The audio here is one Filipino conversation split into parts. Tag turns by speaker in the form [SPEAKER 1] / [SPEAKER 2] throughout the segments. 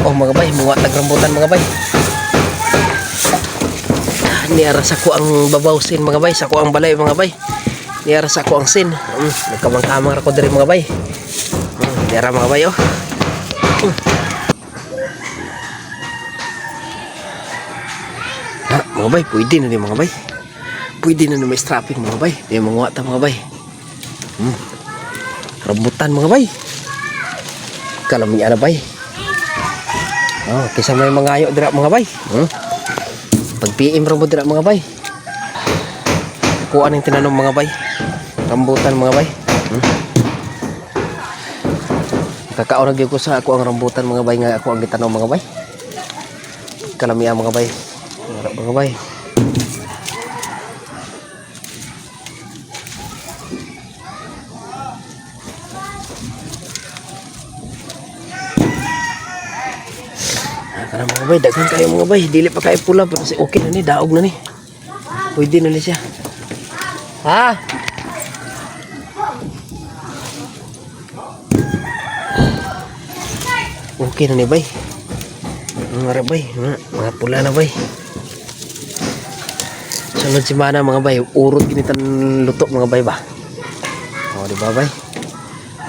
[SPEAKER 1] Oh mga bay, muwa nagrambutan mga bay. Niara sa ko ang babaw sin mga bay, sa ko ang balay mga bay. Niara sa ko ang sin. Nagkamang-kamang ako diri mga bay. Niara mga bay oh. Mga bay, pwede na ni mga bay. Pwede na may strapping mga bay. Di mga wata mga bay. Rambutan mga bay. Kalamian na bay. Kisa may mga ayo dira mga bay. Pag PM rambut dira mga bay. Kuha ng tinanong mga bay. Rambutan mga bay. Kakao nagyo ko sa ako ang rambutan mga bay nga ako ang gitanong mga bay. Kalamian mga bay. Mga bay. Karena mga bay, daghan kayo mga bay. Dili pa kayo pula, pero si okay na ni, daog na ni. Pwede na ni siya. Ha? Okay na ni bay. Mga bay, mga pula na bay. Sunod si mana mga bay, urot ginitan luto mga bay ba. Di ba bay?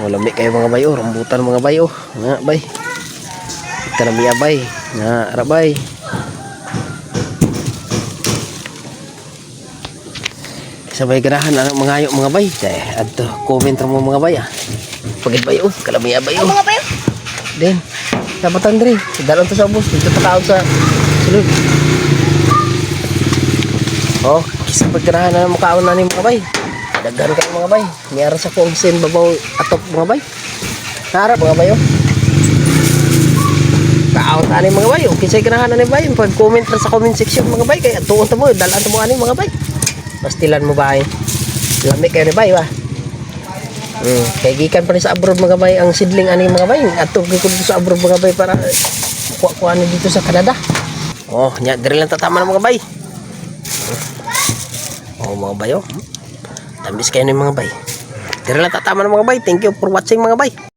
[SPEAKER 1] Lami kayo mga bay oh, rambutan mga bay oh. Nga bay. Kalamiya bay. Nga arabay. Sabay ganahan ang mga ayo mga bay. Adto comment ra mo mga bay ah. Pagit bay oh, kalamiya bay oh. Mga bay. Den, sabatan diri. Dalan to sa bus, dito pa sa sulod. Oh, kisa pagganahan na makaon na ni mga bay. Daghan kay mga bay. Niara sa kong sin babaw atop mga bay. Harap mga bay oh. Kaawat ani mga bay, okay say ganahan ani bay, pag-comment ra sa comment section mga bay, kay tuon ta mo, dalan ta mo ani mga bay. Pastilan mo bay. Lami kay ni bay ba. Kay gikan pa ni sa abroad mga bay ang sidling ani mga bay, ato gyud sa abroad mga bay para kuha ani dito sa Canada. Oh, nya diri lang tatama na mga bay. Oh mga bay oh. Tambis kayo ni mga bay. Diri lang tatama na mga bay. Thank you for watching mga bay.